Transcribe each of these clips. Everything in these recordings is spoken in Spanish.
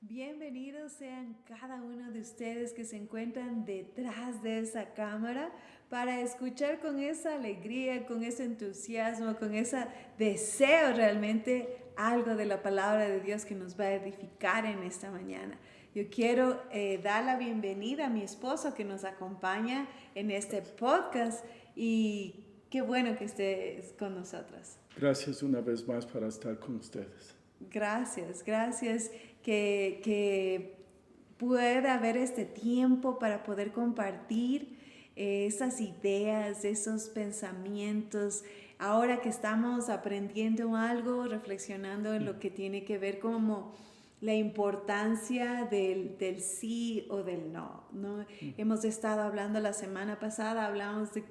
Bienvenidos sean cada uno de ustedes que se encuentran detrás de esa cámara para escuchar con esa alegría, con ese entusiasmo, con ese deseo realmente algo de la palabra de Dios que nos va a edificar en esta mañana. Yo quiero dar la bienvenida a mi esposo que nos acompaña en este podcast y qué bueno que estés con nosotros. Gracias una vez más para estar con ustedes. Gracias que pueda haber este tiempo para poder compartir esas ideas, esos pensamientos. Ahora que estamos aprendiendo algo, reflexionando en lo que tiene que ver como la importancia del sí o del no, ¿no? Hemos estado hablando la semana pasada, hablamos de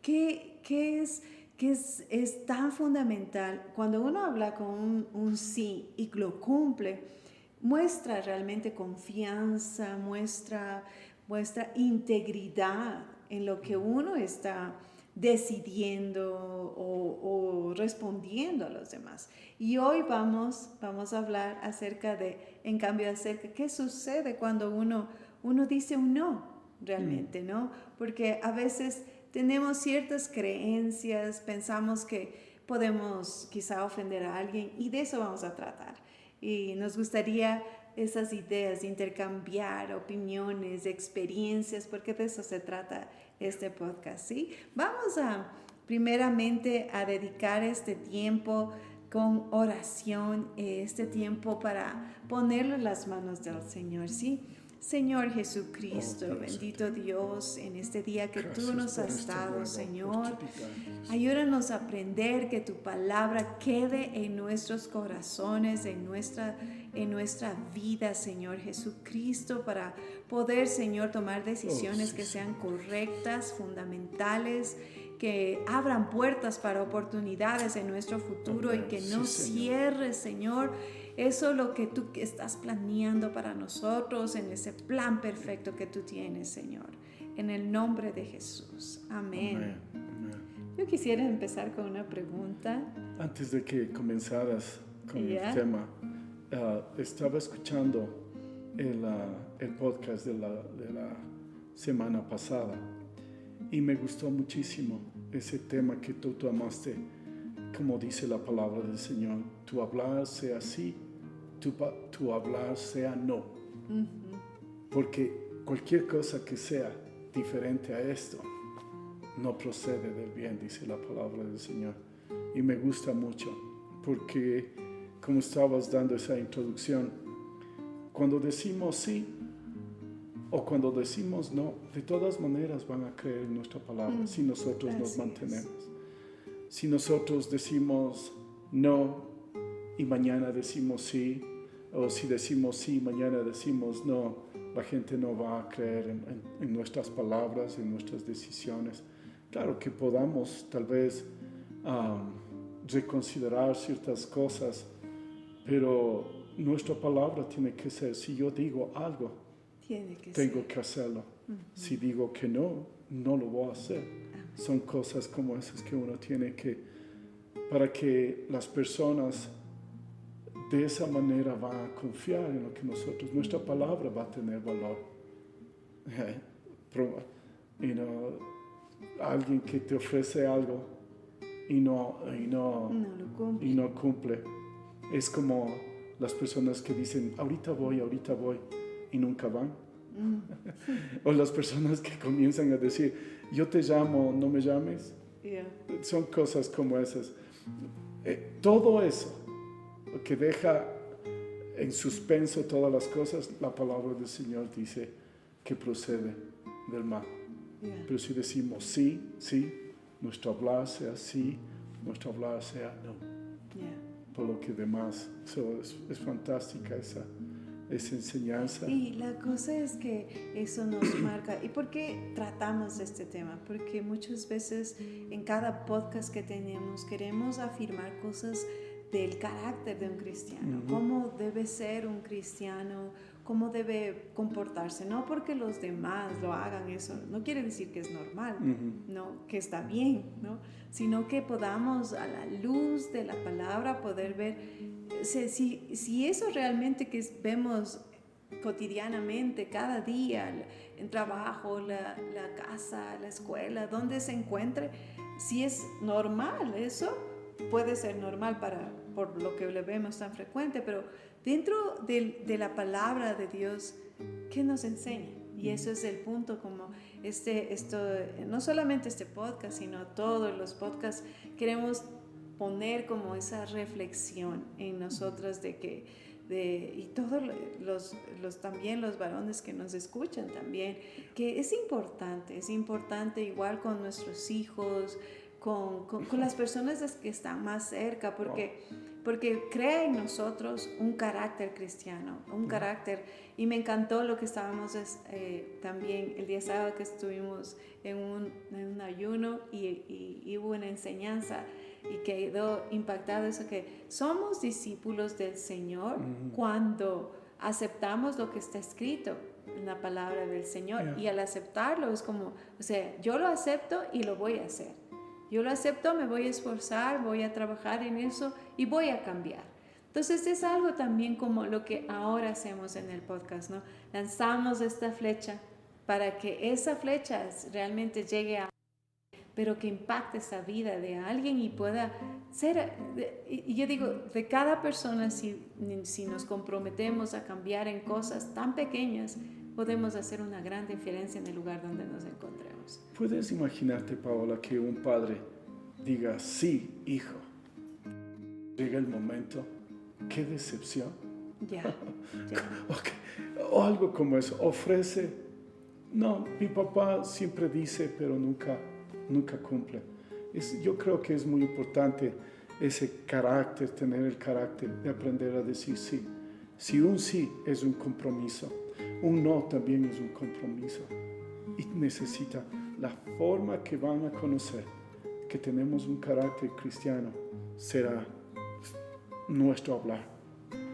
qué es tan fundamental. Cuando uno habla con un sí y lo cumple, muestra realmente confianza, muestra integridad en lo que uno está decidiendo o respondiendo a los demás. Y hoy vamos a hablar acerca qué sucede cuando uno dice un no, realmente, ¿no? Porque a veces tenemos ciertas creencias, pensamos que podemos quizá ofender a alguien y de eso vamos a tratar. Y nos gustaría esas ideas, de intercambiar opiniones, experiencias, porque de eso se trata este podcast, ¿sí? Vamos primeramente a dedicar este tiempo con oración, este tiempo para ponerlo en las manos del Señor, ¿sí? Señor Jesucristo, bendito Dios, en este día que tú nos has dado, Señor, ayúdanos a aprender que tu palabra quede en nuestros corazones, en nuestra vida, Señor Jesucristo, para poder, Señor, tomar decisiones que sean correctas, fundamentales, que abran puertas para oportunidades en nuestro futuro y que no cierres, Señor, eso es lo que tú estás planeando para nosotros en ese plan perfecto que tú tienes, Señor. En el nombre de Jesús. Amén. Yo quisiera empezar con una pregunta. Antes de que comenzaras con el tema, estaba escuchando el podcast de la semana pasada y me gustó muchísimo ese tema que tú tomaste, como dice la palabra del Señor, tu hablar sea sí, tu hablar sea no. Porque cualquier cosa que sea diferente a esto no procede del bien, dice la palabra del Señor. Y me gusta mucho porque, como estabas dando esa introducción, cuando decimos sí o cuando decimos no, de todas maneras van a creer en nuestra palabra si nosotros nos mantenemos. Si nosotros decimos no y mañana decimos sí, o si decimos sí y mañana decimos no, la gente no va a creer en nuestras palabras, en nuestras decisiones. Claro que podamos tal vez reconsiderar ciertas cosas, pero nuestra palabra tiene que ser, si yo digo algo, tengo que hacerlo. Si digo que no, no lo voy a hacer. Son cosas como esas que uno tiene que, para que las personas de esa manera van a confiar en lo que nuestra palabra va a tener valor. Alguien que te ofrece algo y no cumple. Es como las personas que dicen, ahorita voy, y nunca van. O las personas que comienzan a decir, yo te llamo, no me llames. Son cosas como esas. Todo eso que deja en suspenso todas las cosas, la palabra del Señor dice que procede del mal. Pero si decimos sí, nuestro hablar sea sí, nuestro hablar sea no. Por lo que demás, es fantástica esa enseñanza. Y la cosa es que eso nos marca. ¿Y por qué tratamos este tema? Porque muchas veces en cada podcast que tenemos queremos afirmar cosas del carácter de un cristiano, cómo debe ser un cristiano, cómo debe comportarse. No porque los demás lo hagan, eso no quiere decir que es normal, no, que está bien, ¿no? Sino que podamos a la luz de la palabra poder ver si eso realmente que vemos cotidianamente, cada día, en trabajo, la casa, la escuela, donde se encuentre, si es normal, eso puede ser normal por lo que le vemos tan frecuente, pero dentro de la palabra de Dios, ¿qué nos enseña? Y eso es el punto, como no solamente este podcast, sino todos los podcasts, queremos poner como esa reflexión en nosotras y todos también los varones que nos escuchan también, que es importante igual con nuestros hijos, con las personas que están más cerca, porque crea en nosotros un carácter cristiano, un carácter, y me encantó lo que estábamos también el día sábado que estuvimos en un ayuno y hubo una enseñanza y quedó impactado eso, que somos discípulos del Señor cuando aceptamos lo que está escrito en la palabra del Señor, y al aceptarlo es como, o sea, yo lo acepto y lo voy a hacer. Yo lo acepto, me voy a esforzar, voy a trabajar en eso y voy a cambiar. Entonces es algo también como lo que ahora hacemos en el podcast, ¿no? Lanzamos esta flecha para que esa flecha realmente llegue a, pero que impacte esa vida de alguien y pueda ser, y yo digo, de cada persona, si nos comprometemos a cambiar en cosas tan pequeñas, podemos hacer una gran diferencia en el lugar donde nos encontremos. ¿Puedes imaginarte, Paola, que un padre diga, sí, hijo? Llega el momento, qué decepción. Ya. Okay. O algo como eso, ofrece, no, mi papá siempre dice, pero nunca cumple. Yo creo que es muy importante ese carácter, tener el carácter de aprender a decir sí. Si un sí es un compromiso, un no también es un compromiso. Y necesita la forma que van a conocer que tenemos un carácter cristiano, será nuestro hablar,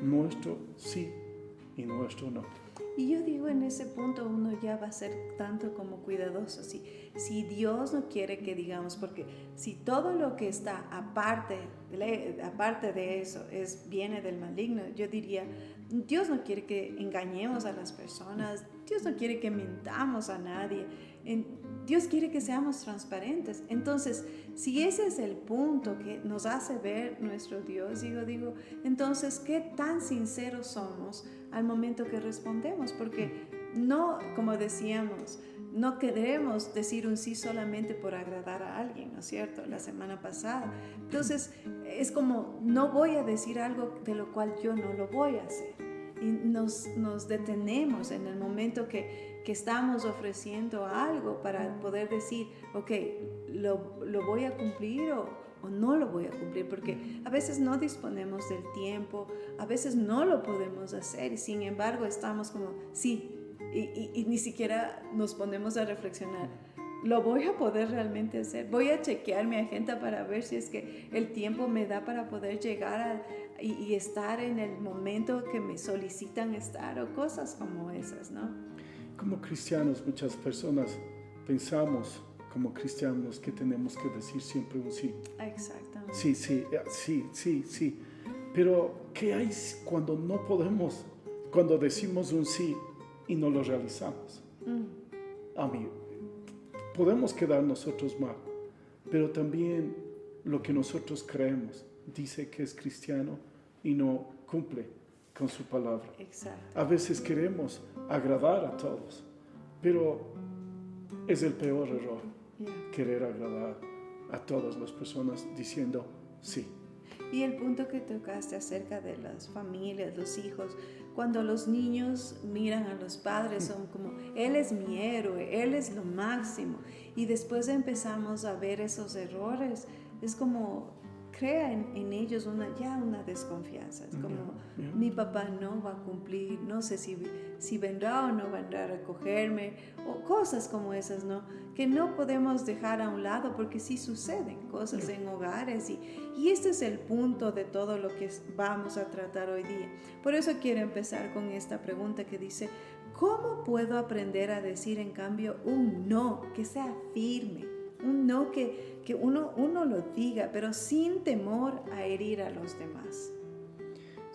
nuestro sí y nuestro no. Y yo digo, en ese punto uno ya va a ser tanto como cuidadoso. Si Dios no quiere que digamos, porque si todo lo que está aparte de eso viene del maligno, yo diría, Dios no quiere que engañemos a las personas, Dios no quiere que mintamos a nadie, Dios quiere que seamos transparentes. Entonces, si ese es el punto que nos hace ver nuestro Dios, digo, entonces, ¿qué tan sinceros somos al momento que respondemos? Porque no, como decíamos, no queremos decir un sí solamente por agradar a alguien, ¿no es cierto? La semana pasada. Entonces, es como, no voy a decir algo de lo cual yo no lo voy a hacer. Y nos detenemos en el momento que estamos ofreciendo algo para poder decir, ok, lo voy a cumplir o no lo voy a cumplir, porque a veces no disponemos del tiempo, a veces no lo podemos hacer y sin embargo estamos como, sí, y ni siquiera nos ponemos a reflexionar, ¿lo voy a poder realmente hacer? Voy a chequear mi agenda para ver si es que el tiempo me da para poder llegar y estar en el momento que me solicitan estar, o cosas como esas, ¿no? Como cristianos, muchas personas pensamos como cristianos que tenemos que decir siempre un sí. Exactamente. Sí. Pero, ¿qué hay cuando no podemos, cuando decimos un sí y no lo realizamos? A mí, podemos quedar nosotros mal, pero también lo que nosotros creemos dice que es cristiano y no cumple con su palabra. Exacto. A veces queremos agradar a todos, pero es el peor error, querer agradar a todas las personas diciendo sí. Y el punto que tocaste acerca de las familias, los hijos, cuando los niños miran a los padres, son como, él es mi héroe, él es lo máximo, y después empezamos a ver esos errores, es como crea en ellos una desconfianza, es como mi papá no va a cumplir, no sé si vendrá o no vendrá a recogerme, o cosas como esas, ¿no? Que no podemos dejar a un lado porque sí suceden cosas en hogares y este es el punto de todo lo que vamos a tratar hoy día. Por eso quiero empezar con esta pregunta que dice, ¿cómo puedo aprender a decir en cambio un no que sea firme? Un no que uno lo diga, pero sin temor a herir a los demás.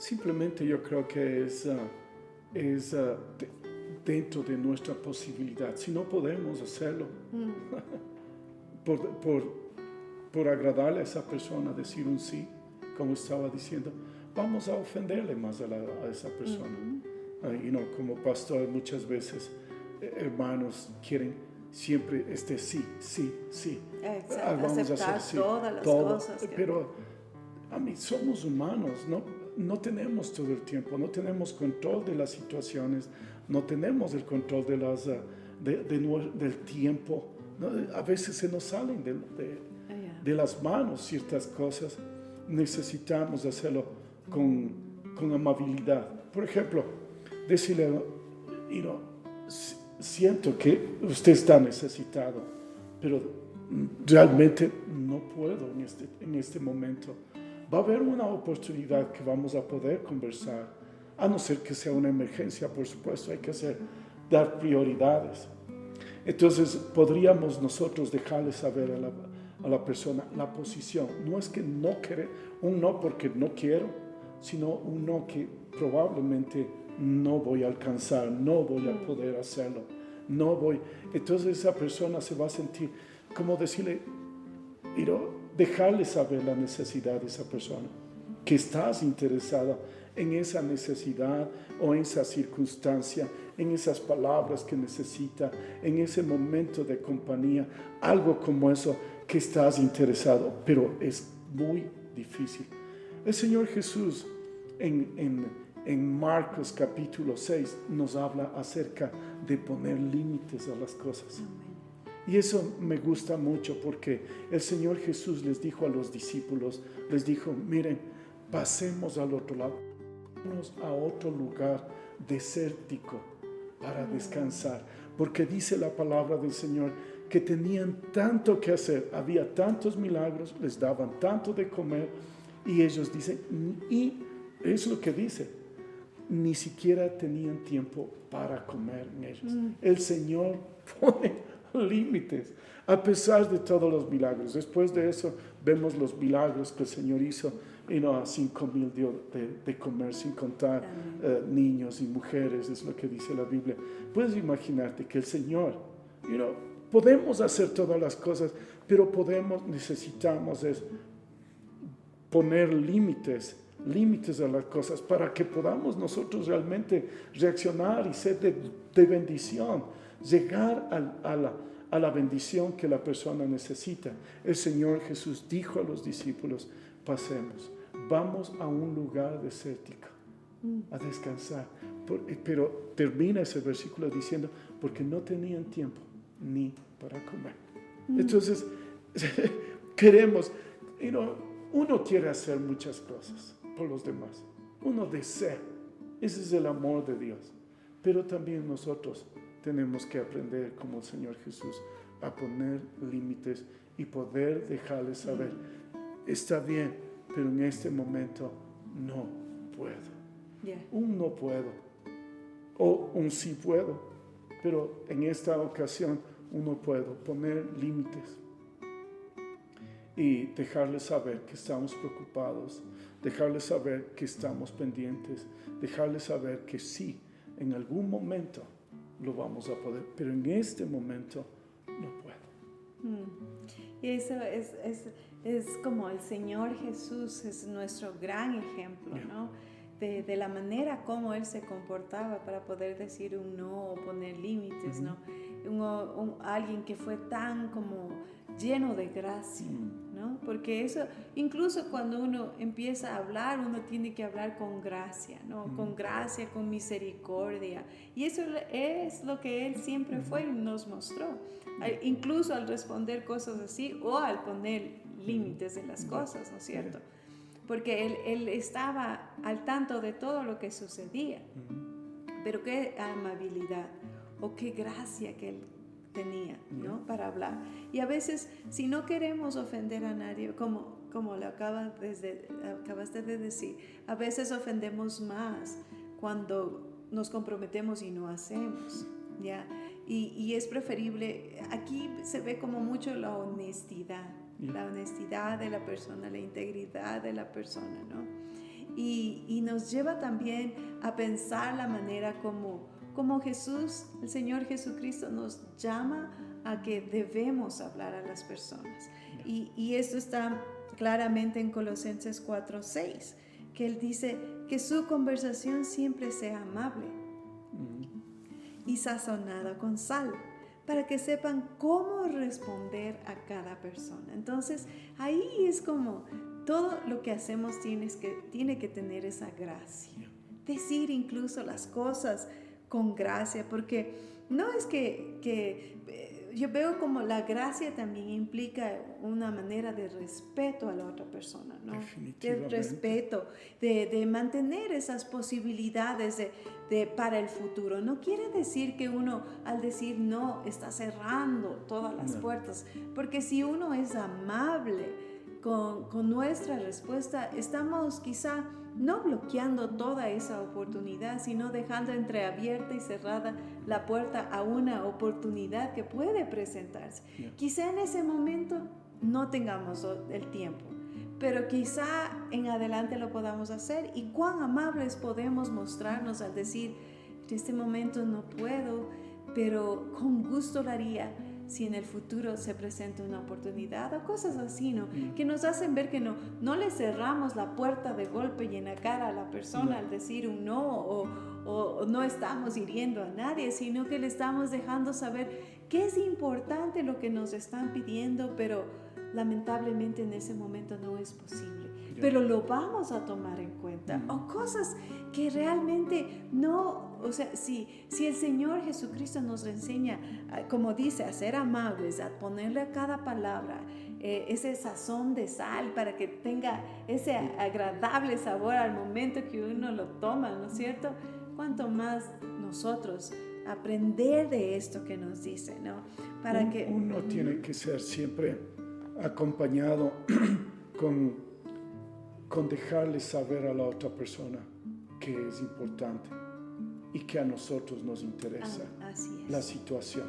simplemente yo creo que dentro de nuestra posibilidad. Si no podemos hacerlo, por agradarle a esa persona, decir un sí, como estaba diciendo, vamos a ofenderle más a esa persona. Como pastor muchas veces hermanos quieren siempre sí. Exacto, Vamos a aceptar hacer sí, todas las todo. cosas. Pero somos humanos, no tenemos todo el tiempo, no tenemos control de las situaciones, no tenemos el control del tiempo. ¿No? A veces se nos salen de las manos ciertas cosas. Necesitamos hacerlo con amabilidad. Por ejemplo, decirle, siento que usted está necesitado, pero realmente no puedo en este momento. Va a haber una oportunidad que vamos a poder conversar, a no ser que sea una emergencia, por supuesto, hay que dar prioridades. Entonces, podríamos nosotros dejarle saber a la persona la posición. No es que no quiere, un no porque no quiero, sino un no que probablemente no voy a alcanzar, no voy a poder hacerlo, no voy. Entonces esa persona se va a sentir, como decirle, dejarle saber la necesidad de esa persona, que estás interesada en esa necesidad o en esa circunstancia, en esas palabras que necesita, en ese momento de compañía, algo como eso, que estás interesado, pero es muy difícil. El Señor Jesús en Marcos capítulo 6 nos habla acerca de poner límites a las cosas. Y eso me gusta mucho porque el Señor Jesús les dijo a los discípulos, les dijo, miren, pasemos al otro lado, vamos a otro lugar desértico para descansar, porque dice la palabra del Señor que tenían tanto que hacer, había tantos milagros, les daban tanto de comer, y ellos dicen, y es lo que dice, ni siquiera tenían tiempo para comer en ellos. El Señor pone límites, a pesar de todos los milagros. Después de eso, vemos los milagros que el Señor hizo, a 5,000 dio de comer, sin contar niños y mujeres, es lo que dice la Biblia. Puedes imaginarte que el Señor, podemos hacer todas las cosas, pero necesitamos poner límites a las cosas para que podamos nosotros realmente reaccionar y ser de bendición, llegar a la bendición que la persona necesita. El Señor Jesús dijo a los discípulos, pasemos, vamos a un lugar desértico a descansar. Pero termina ese versículo diciendo, porque no tenían tiempo ni para comer. Entonces, queremos, uno quiere hacer muchas cosas por los demás. Uno desea. Ese es el amor de Dios. Pero también nosotros tenemos que aprender, como el Señor Jesús, a poner límites y poder dejarles saber, está bien, pero en este momento no puedo. Un no puedo. O un sí puedo. Pero en esta ocasión no puedo. Poner límites. Y dejarles saber que estamos preocupados, dejarles saber que estamos pendientes, dejarles saber que sí, en algún momento lo vamos a poder, pero en este momento no puedo. Y eso es como el Señor Jesús es nuestro gran ejemplo, ¿no? De la manera como Él se comportaba para poder decir un no o poner límites, ¿no? Alguien que fue tan como lleno de gracia, ¿no? Porque eso, incluso cuando uno empieza a hablar, uno tiene que hablar con gracia, ¿no? Con gracia, con misericordia. Y eso es lo que Él siempre fue y nos mostró. Incluso al responder cosas así o al poner límites en las cosas, ¿no es cierto? Porque él estaba al tanto de todo lo que sucedía. Pero qué amabilidad o qué gracia que Él tenía, ¿no? Para hablar. Y a veces, si no queremos ofender a nadie, como lo acabaste de decir, a veces ofendemos más cuando nos comprometemos y no hacemos, ¿ya? Y es preferible, aquí se ve como mucho la honestidad de la persona, la integridad de la persona, ¿no? y nos lleva también a pensar la manera como Jesús, el Señor Jesucristo, nos llama a que debemos hablar a las personas. Y esto está claramente en Colosenses 4:6, que Él dice que su conversación siempre sea amable y sazonada con sal, para que sepan cómo responder a cada persona. Entonces, ahí es como todo lo que hacemos tiene que tener esa gracia. Decir incluso las cosas con gracia, porque no es yo veo como la gracia también implica una manera de respeto a la otra persona, ¿no? De respeto, de mantener esas posibilidades para el futuro. No quiere decir que uno al decir no está cerrando todas las puertas, porque si uno es amable con nuestra respuesta, estamos quizá no bloqueando toda esa oportunidad, sino dejando entreabierta y cerrada la puerta a una oportunidad que puede presentarse. Quizá en ese momento no tengamos el tiempo, pero quizá en adelante lo podamos hacer. Y cuán amables podemos mostrarnos al decir, en este momento no puedo, pero con gusto lo haría si en el futuro se presenta una oportunidad o cosas así, ¿no? Que nos hacen ver que no le cerramos la puerta de golpe y en la cara a la persona al decir un no o no estamos hiriendo a nadie, sino que le estamos dejando saber que es importante lo que nos están pidiendo, pero lamentablemente en ese momento no es posible. Pero lo vamos a tomar en cuenta. O cosas que realmente no, o sea, si el Señor Jesucristo nos enseña, como dice, a ser amables, a ponerle a cada palabra ese sazón de sal para que tenga ese agradable sabor al momento que uno lo toma, ¿no es cierto? Cuanto más nosotros aprender de esto que nos dice, ¿no? Para que uno tiene que ser siempre acompañado con dejarle saber a la otra persona que es importante y que a nosotros nos interesa la situación,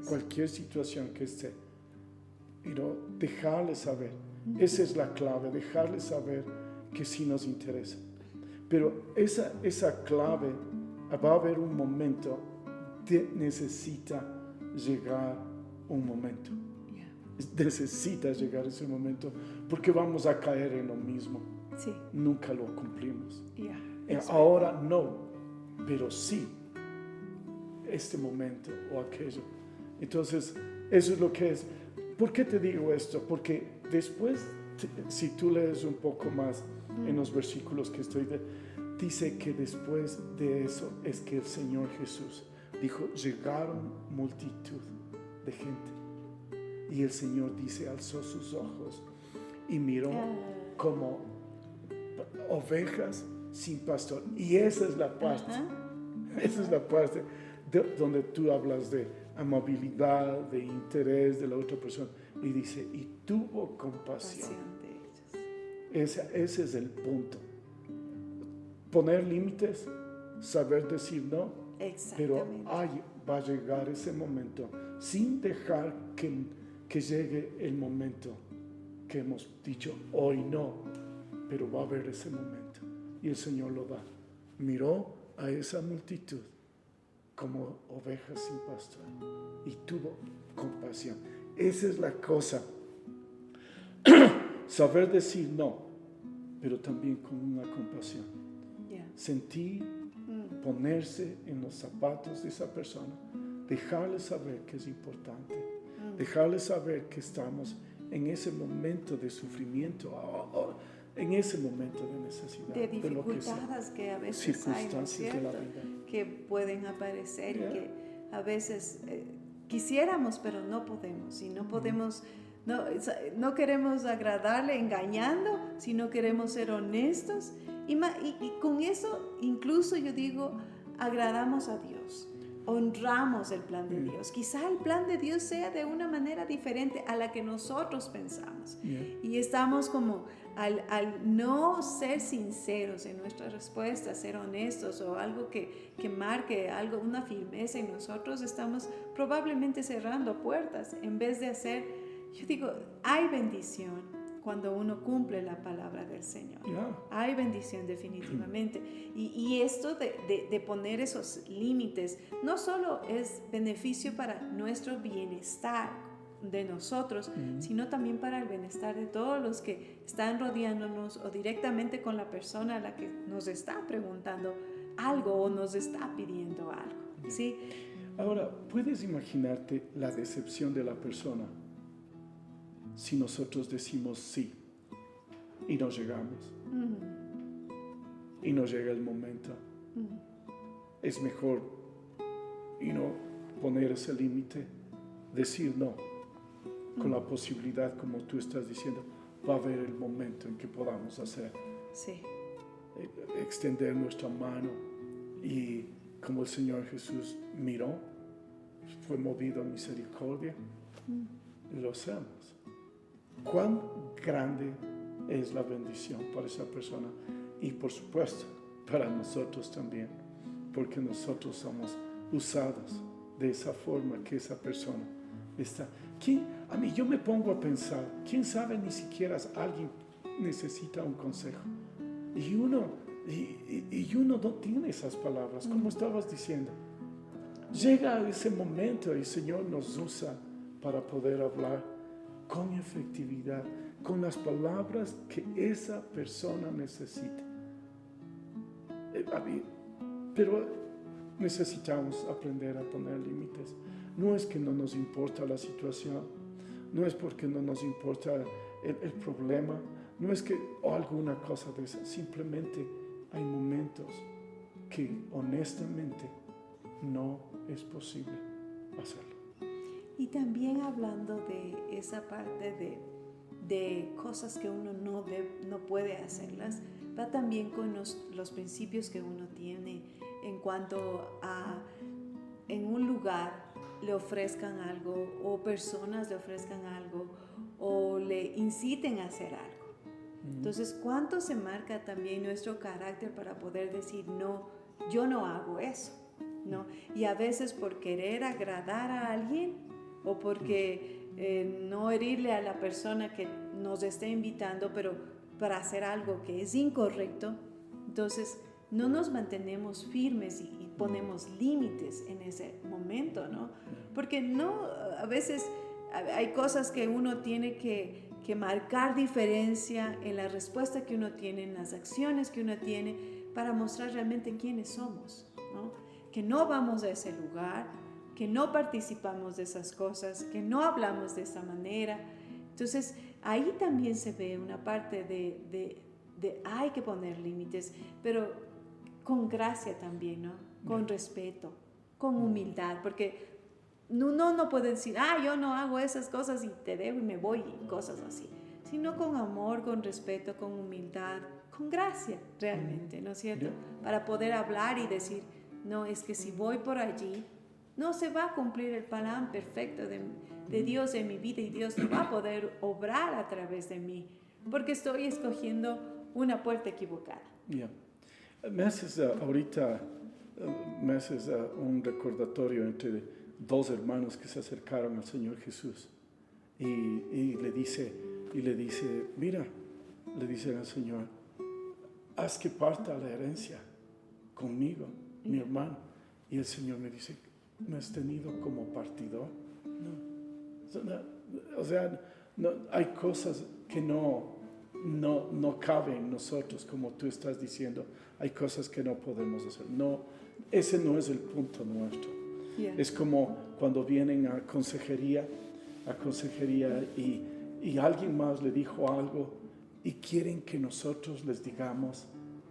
cualquier situación que esté, pero dejarle saber, esa es la clave, dejarle saber que sí nos interesa. Pero esa clave, va a haber un momento, necesita llegar un momento. Necesita llegar ese momento porque vamos a caer en lo mismo. Nunca lo cumplimos. Ahora no, pero sí este momento o aquello. Entonces eso es lo que es. ¿Por qué te digo esto? Porque después, si tú lees un poco más en los versículos que dice que después de eso es que el Señor Jesús dijo, llegaron multitud de gente. Y el Señor dice, alzó sus ojos y miró como ovejas sin pastor. Y esa es la parte, esa es la parte donde tú hablas de amabilidad, de interés de la otra persona. Y dice, y tuvo compasión. Ese es el punto. Poner límites, saber decir no, pero va a llegar ese momento sin dejar que llegue el momento que hemos dicho hoy no, pero va a haber ese momento y el Señor lo da. Miró a esa multitud como ovejas sin pastor y tuvo compasión. Esa es la cosa. Saber decir no, pero también con una compasión. Sentir, ponerse en los zapatos de esa persona, dejarle saber que es importante, dejarle saber que estamos en ese momento de sufrimiento, en ese momento de necesidad, de dificultades que a veces circunstancias hay, ¿no es cierto? de la vida Que pueden aparecer y que a veces quisiéramos, pero no podemos, y no podemos. No queremos agradarle engañando, sino queremos ser honestos y con eso incluso yo digo, agradamos a Dios, honramos el plan de Dios. Quizá el plan de Dios sea de una manera diferente a la que nosotros pensamos. Y estamos como al no ser sinceros en nuestras respuestas, ser honestos o algo que marque una firmeza en nosotros, estamos probablemente cerrando puertas en vez de hacer. Yo digo, hay bendición cuando uno cumple la palabra del Señor. Yeah. Hay bendición definitivamente. Y esto de poner esos límites no solo es beneficio para nuestro bienestar de nosotros, sino también para el bienestar de todos los que están rodeándonos o directamente con la persona a la que nos está preguntando algo o nos está pidiendo algo. ¿Sí? Ahora, ¿puedes imaginarte la decepción de la persona si nosotros decimos sí y no llegamos? Y no llega el momento. Es mejor poner ese límite, decir no, con la posibilidad, como tú estás diciendo, va a haber el momento en que podamos hacer. Sí. Extender nuestra mano y como el Señor Jesús miró, fue movido a misericordia, y lo hacemos. ¿Cuán grande es la bendición para esa persona? Y por supuesto, para nosotros también, porque nosotros somos usados de esa forma que esa persona está. A mí yo me pongo a pensar, ¿quién sabe ni siquiera alguien necesita un consejo? Y uno no tiene esas palabras, como estabas diciendo. Llega ese momento y el Señor nos usa para poder hablar con efectividad, con las palabras que esa persona necesita. Pero necesitamos aprender a poner límites. No es que no nos importa la situación, no es porque no nos importa el problema, no es que alguna cosa de esa, simplemente hay momentos que honestamente no es posible hacerlo. Y también hablando de esa parte de cosas que uno no puede hacerlas, va también con los principios que uno tiene en cuanto a en un lugar le ofrezcan algo o personas le ofrezcan algo o le inciten a hacer algo. Entonces, ¿cuánto se marca también nuestro carácter para poder decir, no, yo no hago eso? ¿No? Y a veces por querer agradar a alguien o porque no herirle a la persona que nos esté invitando, pero para hacer algo que es incorrecto, entonces no nos mantenemos firmes y ponemos límites en ese momento, ¿no? Porque no, a veces hay cosas que uno tiene que marcar diferencia en la respuesta que uno tiene, en las acciones que uno tiene, para mostrar realmente quiénes somos, ¿no? Que no vamos a ese lugar, que no participamos de esas cosas, que no hablamos de esa manera. Entonces, ahí también se ve una parte de hay que poner límites, pero con gracia también, ¿no? Con respeto, con humildad, porque uno no puede decir, yo no hago esas cosas y te dejo y me voy y cosas así, sino con amor, con respeto, con humildad, con gracia realmente, ¿no es cierto? Para poder hablar y decir, no, es que si voy por allí, no se va a cumplir el plan perfecto de Dios en mi vida y Dios no va a poder obrar a través de mí, porque estoy escogiendo una puerta equivocada. Me haces ahorita un recordatorio entre dos hermanos que se acercaron al Señor Jesús y le dice, mira, le dice al Señor, haz que parta la herencia conmigo, mi hermano. Y el Señor me dice, ¿me has tenido como partidor? No. O sea, no, hay cosas que no caben en nosotros, como tú estás diciendo. Hay cosas que no podemos hacer. No, ese no es el punto nuestro. Es como cuando vienen a consejería y alguien más le dijo algo y quieren que nosotros les digamos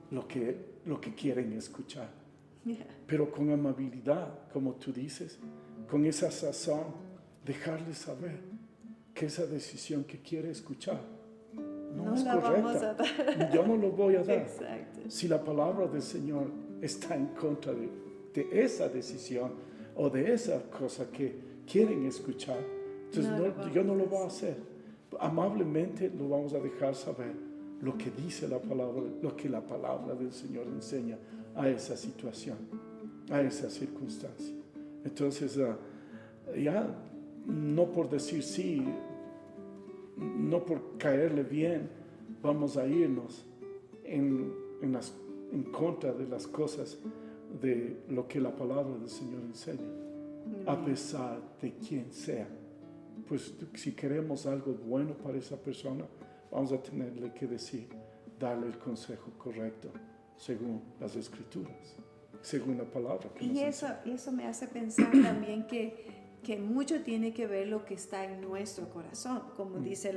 lo que quieren escuchar. Pero con amabilidad, como tú dices, con esa sazón, dejarles saber que esa decisión que quiere escuchar no es correcta. Vamos a dar. Yo no lo voy a dar. Exacto. Si la palabra del Señor está en contra de esa decisión o de esa cosa que quieren escuchar, entonces yo no lo voy a hacer. Amablemente lo vamos a dejar saber lo que dice la palabra, lo que la palabra del Señor enseña a esa situación, a esa circunstancia. Entonces, no por decir sí, no por caerle bien vamos a irnos en contra de las cosas de lo que la palabra del Señor enseña, a pesar de quien sea. Pues si queremos algo bueno para esa persona, vamos a tenerle que darle el consejo correcto según las Escrituras, según la palabra que nos enseña. Eso me hace pensar también que mucho tiene que ver lo que está en nuestro corazón, como dice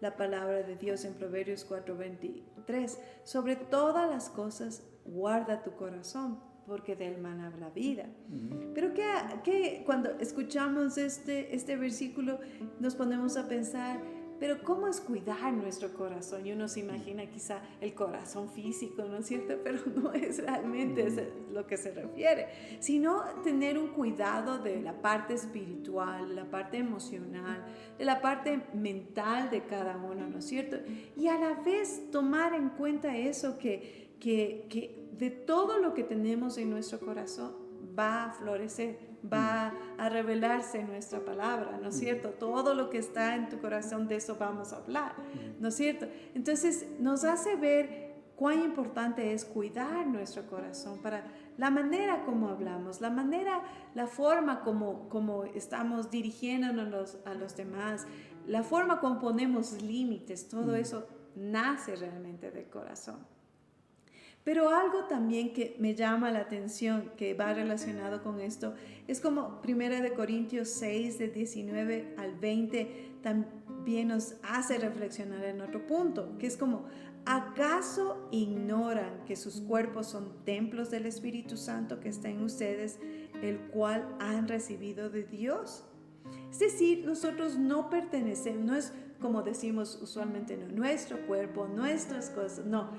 la palabra de Dios en Proverbios 4:23. Sobre todas las cosas, guarda tu corazón, porque del mana la vida. Pero que cuando escuchamos este versículo, nos ponemos a pensar, pero ¿cómo es cuidar nuestro corazón? Y uno se imagina quizá el corazón físico, ¿no es cierto? Pero no es realmente lo que se refiere, sino tener un cuidado de la parte espiritual, de la parte emocional, de la parte mental de cada uno, ¿no es cierto? Y a la vez tomar en cuenta eso que de todo lo que tenemos en nuestro corazón va a florecer, va a revelarse en nuestra palabra, ¿no es cierto? Todo lo que está en tu corazón, de eso vamos a hablar, ¿no es cierto? Entonces nos hace ver cuán importante es cuidar nuestro corazón para la manera como hablamos, la forma como estamos dirigiéndonos a los demás, la forma como ponemos límites, todo eso nace realmente del corazón. Pero algo también que me llama la atención, que va relacionado con esto, es como 1 Corintios 6, de 19 al 20, también nos hace reflexionar en otro punto, que es como, ¿acaso ignoran que sus cuerpos son templos del Espíritu Santo que está en ustedes, el cual han recibido de Dios? Es decir, nosotros no pertenecemos, no es como decimos usualmente, no, nuestro cuerpo, nuestras cosas, no,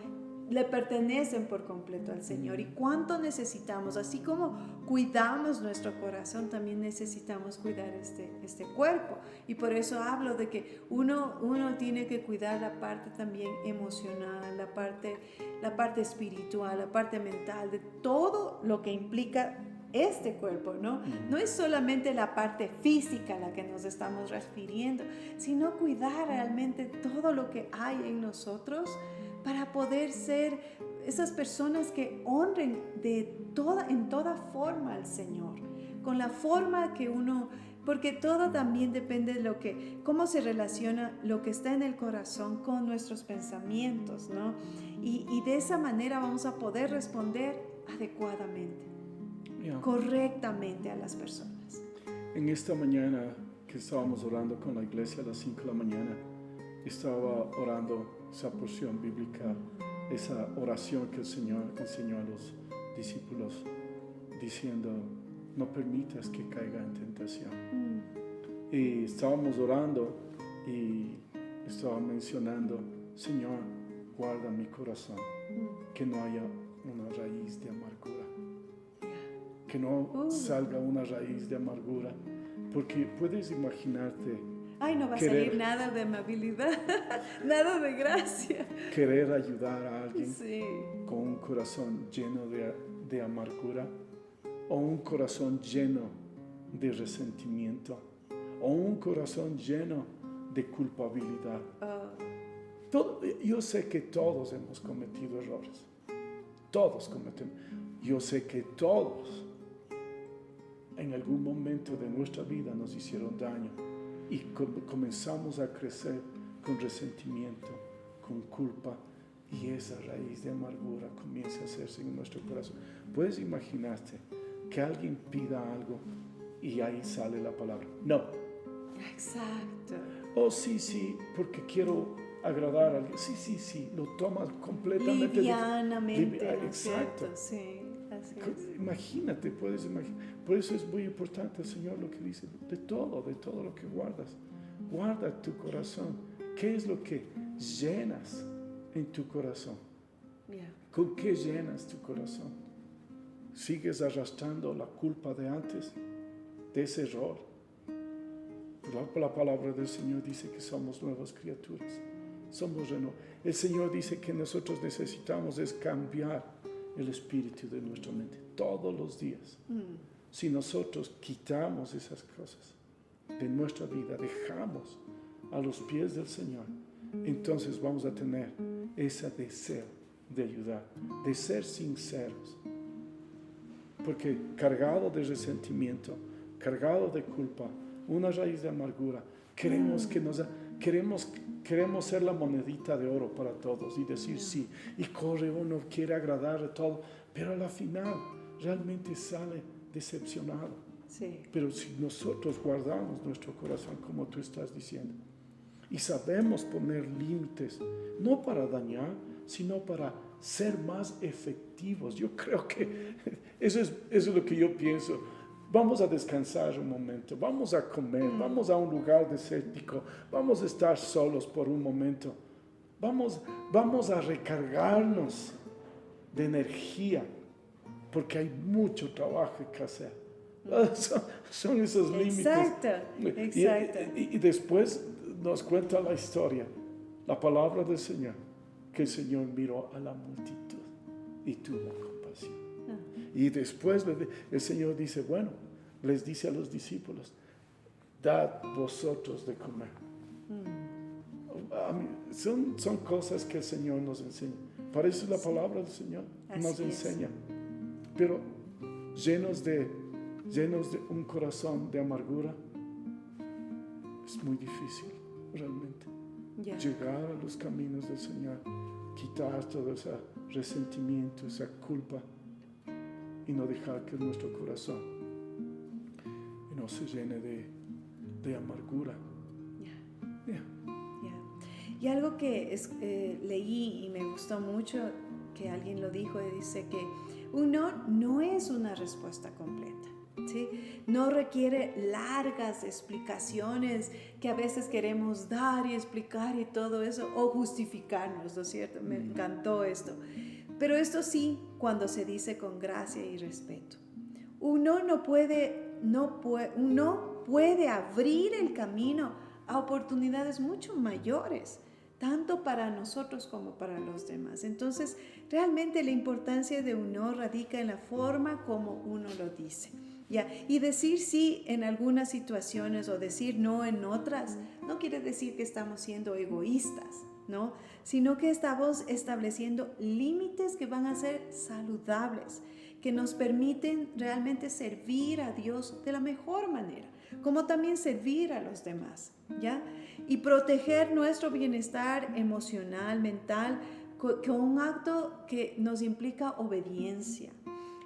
le pertenecen por completo al Señor. Y cuánto necesitamos, así como cuidamos nuestro corazón, también necesitamos cuidar este cuerpo. Y por eso hablo de que uno tiene que cuidar la parte también emocional, la parte espiritual, la parte mental, de todo lo que implica este cuerpo, ¿no? No es solamente la parte física a la que nos estamos refiriendo, sino cuidar realmente todo lo que hay en nosotros para poder ser esas personas que honren en toda forma al Señor, con la forma que uno, porque todo también depende de cómo se relaciona lo que está en el corazón con nuestros pensamientos, ¿no? Y de esa manera vamos a poder responder adecuadamente, correctamente a las personas. En esta mañana que estábamos orando con la iglesia a las 5 de la mañana, estaba orando esa porción bíblica, esa oración que el Señor enseñó a los discípulos, diciendo, no permitas que caiga en tentación. Y estábamos orando y estaba mencionando, Señor, guarda mi corazón, que no haya una raíz de amargura, que no salga una raíz de amargura, porque puedes imaginarte, ay, no va a salir nada de amabilidad, nada de gracia. Querer ayudar a alguien sí, con un corazón lleno de amargura, o un corazón lleno de resentimiento, o un corazón lleno de culpabilidad. Yo sé que todos hemos cometido errores. Todos cometemos. Yo sé que todos en algún momento de nuestra vida nos hicieron daño. Y comenzamos a crecer con resentimiento, con culpa, y esa raíz de amargura comienza a hacerse en nuestro corazón. ¿Puedes imaginarte que alguien pida algo y ahí sale la palabra no? Exacto. Oh, sí, porque quiero agradar a alguien. Sí, lo tomas completamente livianamente. Exacto. Sí, así es. Imagínate, puedes imaginar. Por eso es muy importante el Señor lo que dice, de todo lo que guardas. Guarda tu corazón. ¿Qué es lo que llenas en tu corazón? ¿Con qué llenas tu corazón? ¿Sigues arrastrando la culpa de antes, de ese error? La palabra del Señor dice que somos nuevas criaturas. Somos renovados. El Señor dice que nosotros necesitamos es cambiar el espíritu de nuestra mente todos los días. Si nosotros quitamos esas cosas de nuestra vida, dejamos a los pies del Señor, entonces vamos a tener ese deseo de ayudar, de ser sinceros. Porque cargado de resentimiento, cargado de culpa, una raíz de amargura, queremos ser la monedita de oro para todos y decir sí. Y corre uno, quiere agradar a todo, pero a la final realmente sale decepcionado. Sí. Pero si nosotros guardamos nuestro corazón, como tú estás diciendo, y sabemos poner límites, no para dañar, sino para ser más efectivos. Yo creo que eso es lo que yo pienso. Vamos a descansar un momento, vamos a comer, vamos a un lugar desértico, vamos a estar solos por un momento, vamos a recargarnos de energía, porque hay mucho trabajo que hacer. Son esos límites. Exacto. Y después nos cuenta la historia, la palabra del Señor, que el Señor miró a la multitud y tuvo compasión. Y después el Señor dice, bueno, les dice a los discípulos, dad vosotros de comer. Son cosas que el Señor nos enseña. Para eso es la palabra del Señor, nos enseña. Pero llenos de un corazón de amargura, es muy difícil realmente llegar a los caminos del Señor, quitar todo ese resentimiento, esa culpa, y no dejar que nuestro corazón no se llene de amargura. Y algo que leí y me gustó mucho, que alguien lo dijo, y dice que no es una respuesta completa. ¿Sí? No requiere largas explicaciones que a veces queremos dar y explicar y todo eso, o justificarnos, ¿no es cierto? Me encantó esto. Pero esto sí, cuando se dice con gracia y respeto. Uno puede abrir el camino a oportunidades mucho mayores, tanto para nosotros como para los demás. Entonces, realmente la importancia de uno radica en la forma como uno lo dice. Y decir sí en algunas situaciones o decir no en otras, no quiere decir que estamos siendo egoístas, ¿no? Sino que estamos estableciendo límites que van a ser saludables, que nos permiten realmente servir a Dios de la mejor manera, como también servir a los demás, ¿ya? Y proteger nuestro bienestar emocional, mental, con un acto que nos implica obediencia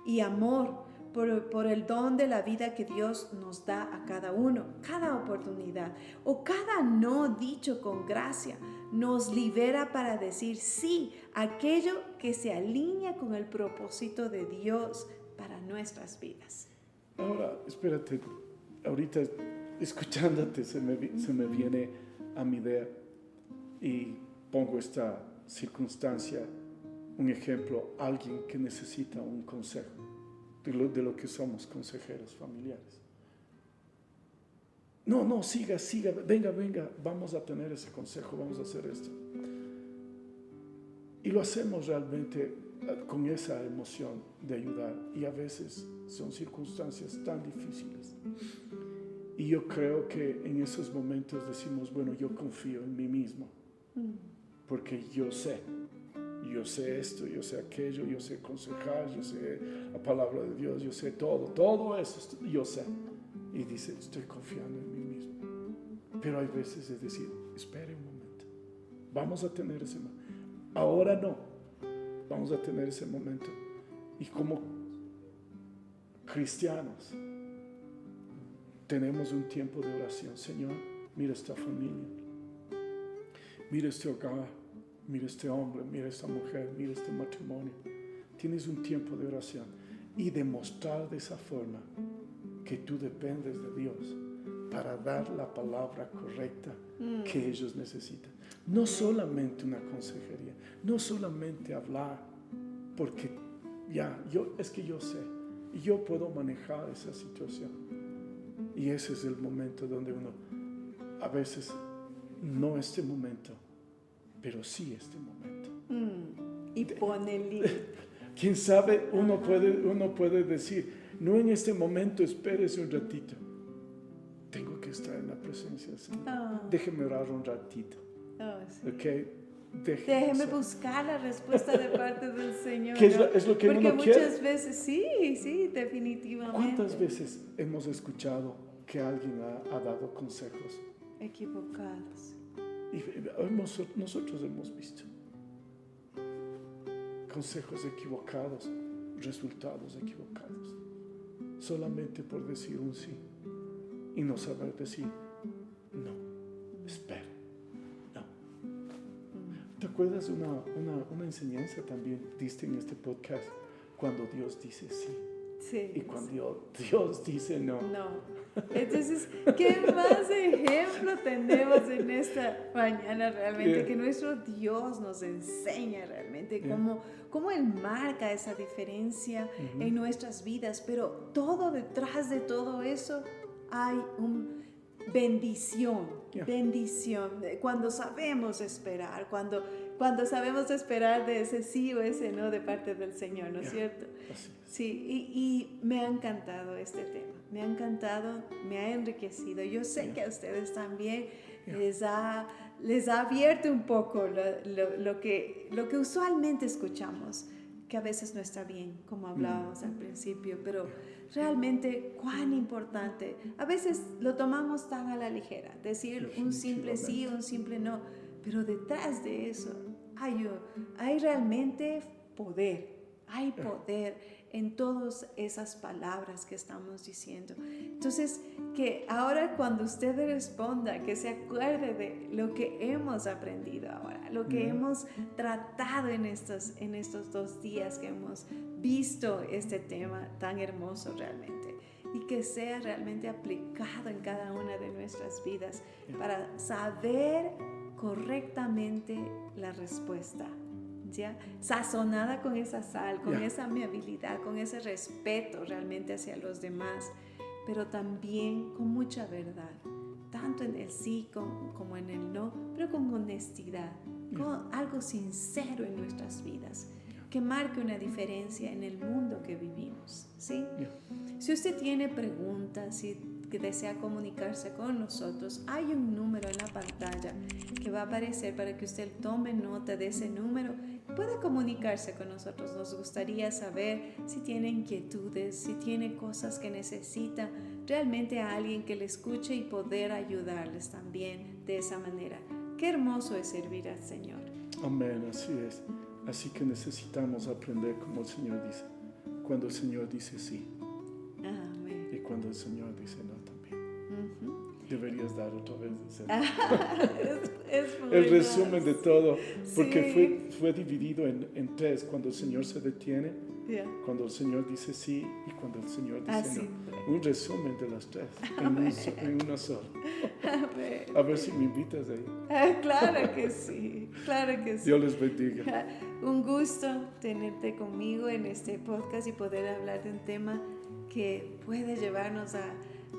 y amor por el don de la vida que Dios nos da a cada uno. Cada oportunidad o cada no dicho con gracia nos libera para decir sí a aquello que se alinea con el propósito de Dios para nuestras vidas. Ahora, espérate, ahorita escuchándote se me viene a mi idea y pongo esta circunstancia, un ejemplo, alguien que necesita un consejo. De lo que somos consejeros familiares. No, siga, venga, vamos a tener ese consejo, vamos a hacer esto. Y lo hacemos realmente con esa emoción de ayudar, y a veces son circunstancias tan difíciles. Y yo creo que en esos momentos decimos, bueno, yo confío en mí mismo, porque yo sé esto, yo sé aquello, yo sé aconsejar, yo sé la palabra de Dios, yo sé todo eso, yo sé. Y dice, estoy confiando en mí mismo. Pero hay veces es decir, espere un momento, vamos a tener ese momento. Ahora no, vamos a tener ese momento. Y como cristianos, tenemos un tiempo de oración. Señor, mira esta familia, mira este hogar, mira este hombre, mira esta mujer, mira este matrimonio. Tienes un tiempo de oración y demostrar de esa forma que tú dependes de Dios para dar la palabra correcta que ellos necesitan. No solamente una consejería, no solamente hablar, porque yo sé y yo puedo manejar esa situación. Y ese es el momento donde uno, a veces, no este momento, pero sí este momento. Y pone el límite. Quién sabe, uno puede decir, no en este momento, espérese un ratito. Tengo que estar en la presencia del Señor. Oh. Déjeme orar un ratito. Oh, sí. ¿Ok? Déjeme buscar la respuesta de parte del Señor. ¿Qué ¿no? es lo que Porque uno muchas quiere? veces, sí, definitivamente. ¿Cuántas veces hemos escuchado que alguien ha dado consejos? Equivocados. Y nosotros hemos visto consejos equivocados, resultados equivocados, solamente por decir un sí y no saber decir no, espera, no. ¿Te acuerdas una enseñanza también diste en este podcast cuando Dios dice sí? Sí. Y cuando Dios dice no. No. Entonces, ¿qué más ejemplo tenemos en esta mañana realmente? Yeah. Que nuestro Dios nos enseña realmente cómo Él marca esa diferencia en nuestras vidas. Pero detrás de todo eso hay una bendición. Yeah. Bendición. Cuando sabemos esperar, cuando sabemos esperar de ese sí o ese no de parte del Señor, ¿no es cierto? Así es. Sí, y me ha encantado este tema, me ha encantado, me ha enriquecido. Yo sé que a ustedes también les ha abierto un poco lo que usualmente escuchamos, que a veces no está bien, como hablábamos al principio, pero realmente cuán importante. A veces lo tomamos tan a la ligera, decir un simple sí, un simple no, pero detrás de eso hay realmente poder. Hay poder en todas esas palabras que estamos diciendo. Entonces, que ahora cuando usted responda, que se acuerde de lo que hemos aprendido ahora, lo que hemos tratado en estos 2 días que hemos visto este tema tan hermoso realmente, y que sea realmente aplicado en cada una de nuestras vidas para saber correctamente la respuesta. ¿Ya? Sazonada con esa sal, con esa amabilidad, con ese respeto realmente hacia los demás, pero también con mucha verdad, tanto en el sí como en el no, pero con honestidad, con algo sincero en nuestras vidas, que marque una diferencia en el mundo que vivimos, ¿sí? Si usted tiene preguntas, si desea comunicarse con nosotros, hay un número en la pantalla que va a aparecer para que usted tome nota de ese número y pueda comunicarse con nosotros. Nos gustaría saber si tiene inquietudes, si tiene cosas que necesita, realmente a alguien que le escuche y poder ayudarles también de esa manera. Qué hermoso es servir al Señor. Amén, así es. Así que necesitamos aprender como el Señor dice. Cuando el Señor dice sí. Amén. Y cuando el Señor dice no también. Deberías dar otra vez. El resumen de todo. Porque fue dividido en 3. Cuando el Señor se detiene, cuando el Señor dice sí y cuando el Señor dice no. Un resumen de las 3 en uno solo. A ver si me invitas ahí. Claro que sí, claro que sí. Dios les bendiga. Un gusto tenerte conmigo en este podcast y poder hablar de un tema que puede llevarnos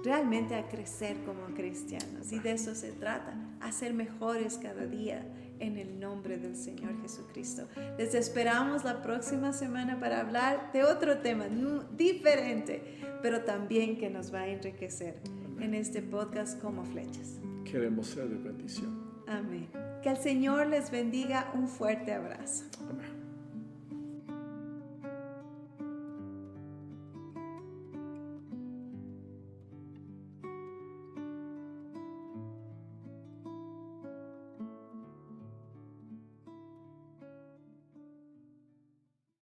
realmente a crecer como cristianos. Y de eso se trata, a ser mejores cada día en el nombre del Señor Jesucristo. Les esperamos la próxima semana para hablar de otro tema diferente, pero también que nos va a enriquecer en este podcast como flechas. Queremos ser de bendición. Amén. Que el Señor les bendiga. Un fuerte abrazo. Amén.